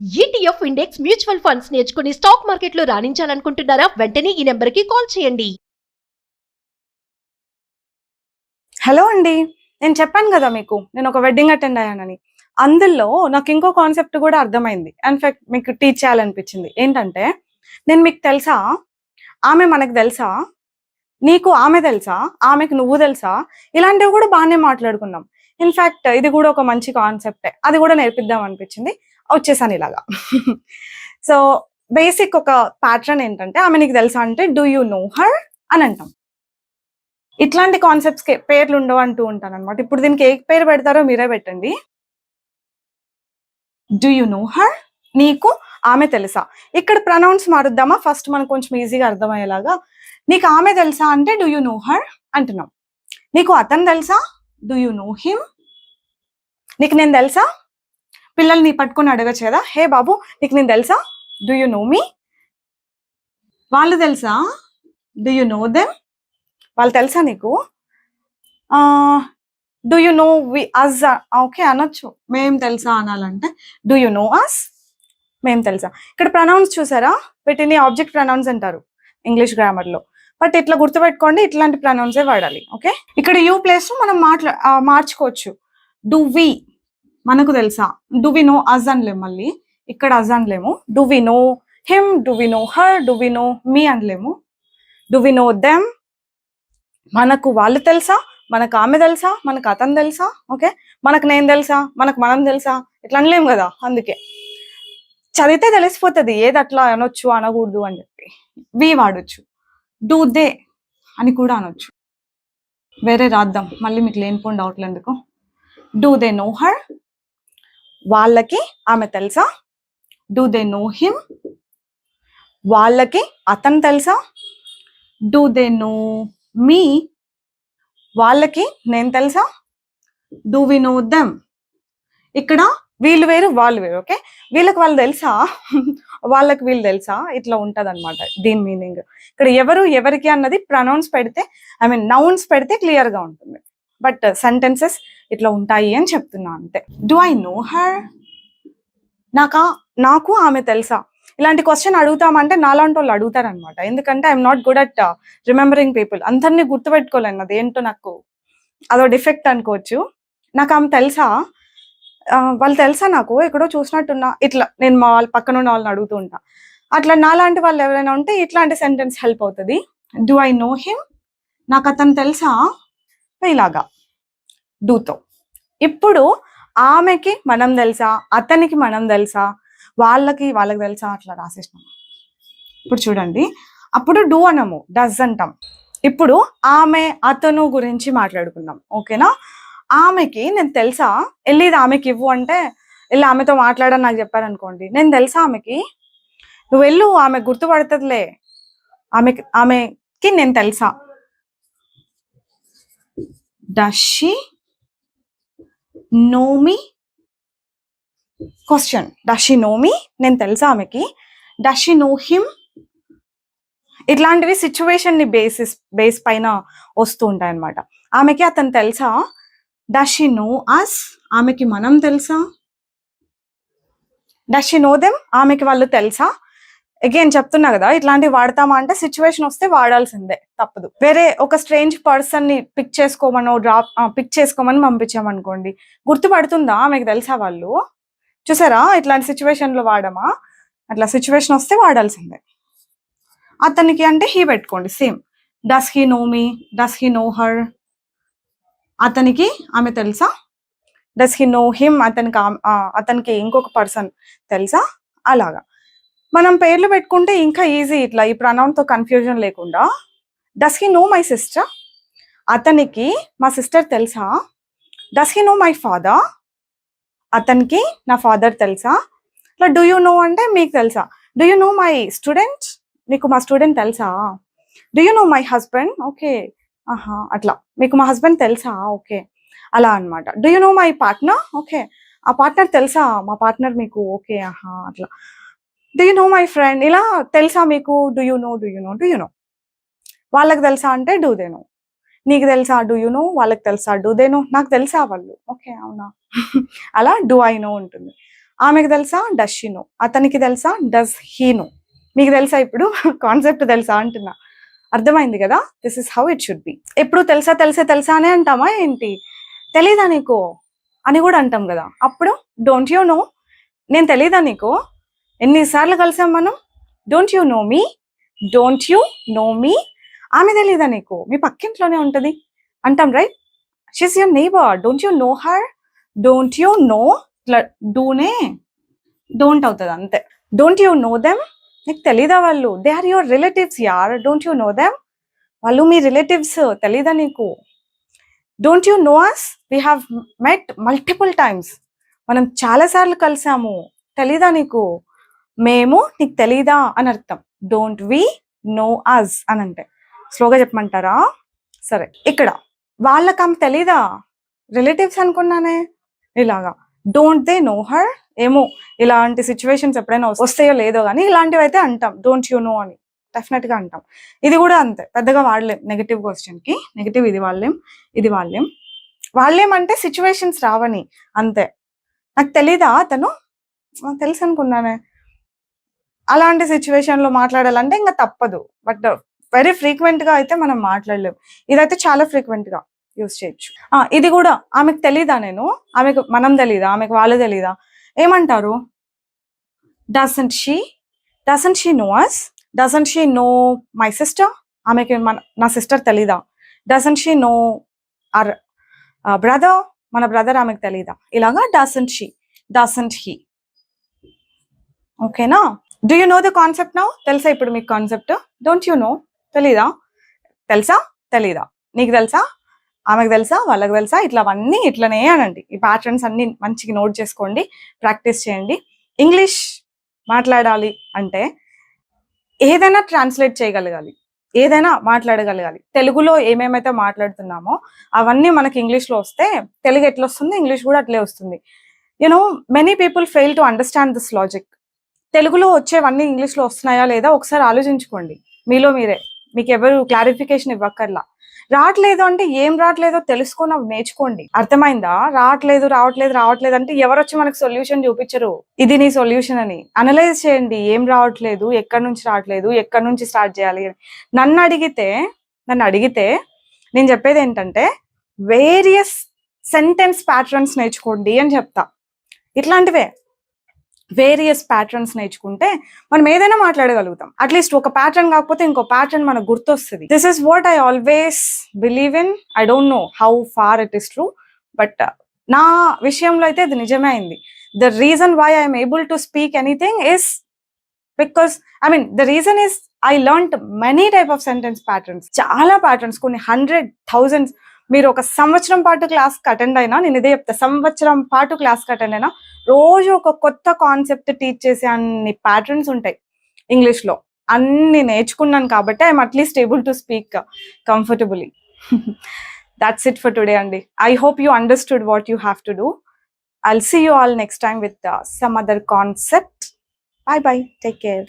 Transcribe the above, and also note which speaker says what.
Speaker 1: ETF index mutual funds నేర్చుకుని stock మార్కెట్లో రాణించాలనుకుంటున్నారా? వెంటనే ఈ నెంబర్కి కాల్ చేయండి.
Speaker 2: హలో అండి, నేను చెప్పాను కదా మీకు నేను ఒక వెడ్డింగ్ అటెండ్ అయ్యానని. అందులో నాకు ఇంకో కాన్సెప్ట్ కూడా అర్థమైంది. ఇన్ఫాక్ట్ మీకు టీచ్ చేయాలనిపించింది. ఏంటంటే, నేను మీకు తెలుసా, ఆమె మనకు తెలుసా, నీకు ఆమె తెలుసా, ఆమెకు నువ్వు తెలుసా, ఇలాంటివి కూడా బాగానే మాట్లాడుకున్నాం. ఇన్ఫాక్ట్ ఇది కూడా ఒక మంచి కాన్సెప్టే. అది కూడా నేర్పిద్దాం అనిపించింది, వచ్చేసాను ఇలాగా. సో బేసిక్ ఒక ప్యాటర్న్ ఏంటంటే, ఆమె నీకు తెలుసా అంటే డూ యూ నో హర్ అని అంటాం. ఇట్లాంటి కాన్సెప్ట్స్ కి పేర్లు ఉండవు అంటూ ఉంటాను అనమాట. ఇప్పుడు దీనికి ఏ పేరు పెడతారో మీరే పెట్టండి. డూ యూ నో హర్, నీకు ఆమె తెలుసా. ఇక్కడ ప్రొనౌన్స్ మారుద్దామా? ఫస్ట్ మనకు కొంచెం ఈజీగా అర్థమయ్యేలాగా. నీకు ఆమె తెలుసా అంటే డూ యూ నో హర్ అంటున్నాం. నీకు అతను తెలుసా, డూ యూ నో హిమ్. నీకు నేను తెలుసా, పిల్లల్ని పట్టుకొని అడగచ్చు కదా, హే బాబు నీకు నేను తెలుసా, డూ యూ నో మీ. వాళ్ళు తెలుసా, డూ యూ నో దెమ్. వాళ్ళు తెలుసా నీకు. Do you know we us, okay అనొచ్చు. మేం తెలుసా అనాలంటే డూ యూ నో అస్, మేం తెలుసా. ఇక్కడ ప్రొనౌన్స్ చూసారా, వీటిని ఆబ్జెక్ట్ ప్రొనౌన్స్ అంటారు ఇంగ్లీష్ గ్రామర్ లో. బట్ ఇట్లా గుర్తుపెట్టుకోండి, ఇట్లాంటి ప్రొనౌన్సే వాడాలి. ఓకే, ఇక్కడ యూ ప్లేస్ మనం మార్చుకోవచ్చు. డూ వి, మనకు తెలుసా. డూ వి నో అస్ అనలేము, మళ్ళీ ఇక్కడ అస్ అనలేము. Do we know him, do we know her, do we know me అనలేము. డూ వి నో దెమ్, మనకు వాళ్ళు తెలుసా, మనకు ఆమె తెలుసా, మనకు అతను తెలుసా. ఓకే, మనకు నేను తెలుసా, మనకు మనం తెలుసా, ఇట్లా అనలేము కదా. అందుకే చదివితే తెలిసిపోతుంది ఏది అట్లా అనొచ్చు అనకూడదు అని చెప్పి. వి వాడొచ్చు. డూ దే అని కూడా అనొచ్చు. వేరే రాద్దాం, మళ్ళీ మీకు లేనిపోయిన డౌట్లు ఎందుకు. డూ దే నో హర్, వాళ్ళకి ఆమె తెలుసా. డూ దే నో హిమ్, వాళ్ళకి అతను తెలుసా. డూ దే నో మీ, వాళ్ళకి నేను తెలుసా. డూ వి నో దెమ్, ఇక్కడ వీళ్ళు వేరు వాళ్ళు వేరు. ఓకే, వీళ్ళకి వాళ్ళు తెలుసా, వాళ్ళకి వీళ్ళు తెలుసా, ఇట్లా ఉంటది అనమాట దీని మీనింగ్. ఇక్కడ ఎవరు ఎవరికి అన్నది ప్రొనౌన్స్ పెడితే, ఐ మీన్ నౌన్స్ పెడితే క్లియర్ గా ఉంటుంది. బట్ సెంటెన్సెస్ ఇట్లా ఉంటాయి అని చెప్తున్నా అంతే. డూ ఐ నో హర్, నాకు ఆమె తెలుసా. ఇలాంటి క్వశ్చన్ అడుగుతామంటే నాలాంటి వాళ్ళు అడుగుతారనమాట. ఎందుకంటే I'm not good at remembering people. అందరినీ గుర్తుపెట్టుకోలేను, అది ఏంటో నాకు అదో డిఫెక్ట్ అనుకోవచ్చు. నాకు ఆమె తెలుసా, వాళ్ళు తెలుసా, నాకు ఎక్కడో చూసినట్టున్నా, ఇట్లా నేను మా వాళ్ళ పక్కన ఉన్న వాళ్ళని అడుగుతూ ఉంటా. అట్లా నాలాంటి వాళ్ళు ఎవరైనా ఉంటే ఇట్లాంటి సెంటెన్స్ హెల్ప్ అవుతుంది. డూ ఐ నో హిమ్, నాకు అతను తెలుసా, ఇలాగా డూతో. ఇప్పుడు ఆమెకి మనం తెలుసా, అతనికి మనం తెలుసా, వాళ్ళకి తెలుసా, అట్లా రాసేసినాం. ఇప్పుడు చూడండి, అప్పుడు డూ అనము, డస్ అంటాం. ఇప్పుడు ఆమె అతను గురించి మాట్లాడుకుందాం. ఓకేనా, ఆమెకి నేను తెలుసా, వెళ్ళి ఇది ఆమెకి ఇవ్వు అంటే వెళ్ళి ఆమెతో మాట్లాడని నాకు చెప్పారనుకోండి, నేను తెలుసా ఆమెకి, నువ్వు వెళ్ళు ఆమె గుర్తుపడుతుందిలే, ఆమెకి నేను తెలుసా. Does she know me, question. Does she know me, నేను తెలుసా ఆమెకి. డస్ షీ నో హిమ్, ఇట్లాంటివి సిచ్యువేషన్ ని బేస్ పైన వస్తూ ఉంటాయి అనమాట. ఆమెకి అతను తెలుసా. డస్ షీ నో అస్, ఆమెకి మనం తెలుసా. డస్ షీ నో దెమ్, ఆమెకి వాళ్ళు తెలుసా. అగైన్ చెప్తున్నా కదా, ఇట్లాంటివి వాడతామా అంటే సిచ్యువేషన్ వస్తే వాడాల్సిందే, తప్పదు. వేరే ఒక స్ట్రేంజ్ పర్సన్ ని పిక్ చేసుకోమని పంపించామనుకోండి, గుర్తుపడుతుందా ఆమెకు తెలుసా వాళ్ళు. చూసారా, ఇట్లాంటి సిచ్యువేషన్ లో వాడమా. అట్లా సిచ్యువేషన్ వస్తే వాడాల్సిందే. అతనికి అంటే హీ పెట్టుకోండి, same. Does he no me, does he know her, అతనికి ఆమె తెలుసా. డస్ హీ నో హిమ్, అతనికి ఇంకొక పర్సన్ తెలుసా. అలాగా మనం పేర్లు పెట్టుకుంటే ఇంకా ఈజీ, ఇట్లా ఈ ప్రొనౌన్ తో కన్ఫ్యూజన్ లేకుండా. Does he no my sister, అతనికి మా సిస్టర్ తెలుసా. Does he no my father, అతనికి నా ఫాదర్ తెలుసా. ఇట్లా డూ యూ నో అంటే మీకు తెలుసా. Do you no my student, మీకు మా స్టూడెంట్ తెలుసా. Do you no my husband, okay, ఆహా అట్లా మీకు మా హస్బెండ్ తెలుసా, ఓకే, అలా అనమాట. Do you no my partner, okay, ఆ పార్ట్నర్ తెలుసా, మా పార్ట్నర్ మీకు, ఓకే, ఆహా అట్లా. Do you no my friend, ఇలా తెలుసా మీకు. Do you no, do you no, do you no. వాళ్ళకి తెలుసా అంటే డూ దే నో. నీకు తెలుసా, డూ యూ నో. వాళ్ళకి తెలుసా, డూ దే నో. నాకు తెలుసా వాళ్ళు, ఓకే అవునా. అలా డూ ఐ నో ఉంటుంది. ఆమెకు తెలుసా డస్ షీ నో, అతనికి తెలుసా డస్ హీ నో. మీకు తెలుసా ఇప్పుడు కాన్సెప్ట్ తెలుసా అంటున్నా, అర్థమైంది కదా. This is how it should be. ఎప్పుడు తెలుసా తెలుసా తెలుసా అనే అంటామా ఏంటి, తెలీదా నీకు అని కూడా అంటాం కదా. అప్పుడు డోంట్ యూ నో, నేను తెలీదా నీకు, ఎన్నిసార్లు కలిసాం మనం, don't you know me, don't you know me, ఆమె తెలీదా నీకు, మీ పక్కింట్లోనే ఉంటది అంటాం right. She's your neighbour, don't you know her, don't you know, ఇట్లా డూనే డోంట్ అవుతుంది అంతే. డోంట్ యూ నో దెమ్, నీకు తెలీదా వాళ్ళు, దే ఆర్ యువర్ రిలేటివ్స్ యార్, డోంట్ యూ నో దెమ్, వాళ్ళు మీ రిలేటివ్స్, తెలీదా నీకు. Don't you know us, we have met multiple times, మనం చాలాసార్లు కలిసాము, తెలీదా నీకు, మేము నీకు తెలీదా అని అర్థం. డోంట్ వి నో అస్ అని అంటే స్లోగా చెప్పమంటారా. సరే, ఇక్కడ వాళ్ళకి ఆమె తెలీదా, రిలేటివ్స్ అనుకున్నానే, ఇలాగా డోంట్ దే నో హర్, ఏమో ఇలాంటి సిచ్యువేషన్స్ ఎప్పుడైనా వస్తాయో లేదో కానీ ఇలాంటివి అయితే అంటాం డోంట్ యూ నో అని, డెఫినెట్ గా అంటాం. ఇది కూడా అంతే, పెద్దగా వాడలేం నెగిటివ్ క్వశ్చన్ కి, నెగిటివ్ ఇది వాళ్ళేం, ఇది వాళ్ళేం. వాళ్ళేం అంటే సిచ్యువేషన్స్ రావని అంతే. నాకు తెలీదా అతను, నాకు తెలుసు అనుకున్నానే, అలాంటి సిచ్యువేషన్ లో మాట్లాడాలంటే ఇంకా తప్పదు. బట్ వెరీ ఫ్రీక్వెంట్ గా అయితే మనం మాట్లాడలేం, ఇదైతే చాలా ఫ్రీక్వెంట్ గా యూజ్ చేయొచ్చు. ఇది కూడా ఆమెకు తెలీదా నేను, ఆమెకు మనం తెలీదా, ఆమెకు వాళ్ళు తెలీదా, ఏమంటారు, doesn't she know us, doesn't she know my sister, ఆమెకి నా సిస్టర్ తెలీదా, doesn't she know our brother, మన బ్రదర్ ఆమెకు తెలీదా, ఇలాగా డజంట్ షీ, డజంట్ హీ. ఓకేనా. Do you know the concept now, తెలుసా ఇప్పుడు మీకు కాన్సెప్ట్. డోంట్ యూ నో, తెలీదా, తెలుసా తెలీదా, నీకు తెలుసా, ఆమెకు తెలుసా, వాళ్ళకి తెలుసా, ఇట్లా అవన్నీ ఇట్లనే అనండి. ఈ ప్యాటర్న్స్ అన్ని మంచిగా నోట్ చేసుకోండి, ప్రాక్టీస్ చేయండి. ఇంగ్లీష్ మాట్లాడాలి అంటే ఏదైనా ట్రాన్స్లేట్ చేయగలగాలి, ఏదైనా మాట్లాడగలగాలి. తెలుగులో ఏమేమైతే మాట్లాడుతున్నామో అవన్నీ మనకి ఇంగ్లీష్లో వస్తే తెలుగు ఎట్లా వస్తుంది, ఇంగ్లీష్ కూడా అట్లే వస్తుంది. You know many people fail to understand this logic. తెలుగులో వచ్చేవన్నీ ఇంగ్లీష్లో వస్తున్నాయా లేదా ఒకసారి ఆలోచించుకోండి మీలో మీరే, మీకు ఎవరు క్లారిఫికేషన్ ఇవ్వక్కర్లా. రావట్లేదు అంటే ఏం రావట్లేదో తెలుసుకొని అవి నేర్చుకోండి, అర్థమైందా. రావట్లేదు అంటే ఎవరు వచ్చి మనకు సొల్యూషన్ చూపించరు, ఇది నీ సొల్యూషన్ అని. అనలైజ్ చేయండి, ఏం రావట్లేదు, ఎక్కడి నుంచి రావట్లేదు, ఎక్కడి నుంచి స్టార్ట్ చేయాలి. నన్ను అడిగితే నేను చెప్పేది ఏంటంటే వేరియస్ సెంటెన్స్ ప్యాటర్న్స్ నేర్చుకోండి అని చెప్తా. ఇట్లాంటివే వేరియస్ ప్యాటర్న్స్ నేర్చుకుంటే మనం ఏదైనా మాట్లాడగలుగుతాం. అట్లీస్ట్ ఒక ప్యాటర్న్ కాకపోతే ఇంకో ప్యాటర్న్ మనకు గుర్తొస్తుంది. This is what I always believe in. I don't know how far it is true, but నా విషయంలో అయితే ఇది నిజమే అయింది. The reason why I'm able to speak anything is because the reason is I learned many type of sentence patterns. చాలా patterns, కొన్ని 100,000. మీరు ఒక సంవత్సరం పాటు క్లాస్కి అటెండ్ అయినా, నేను ఇదే చెప్తా, సంవత్సరం పాటు క్లాస్కి అటెండ్ అయినా రోజు ఒక కొత్త కాన్సెప్ట్ టీచ్ చేసే అన్ని ప్యాటర్న్స్ ఉంటాయి ఇంగ్లీష్లో. అన్ని నేర్చుకున్నాను కాబట్టి I'm at least able to speak comfortably. That's it for today అండి. I hope you understood what you have to do. I'll see you all next time with some other concept. Bye bye. Take care.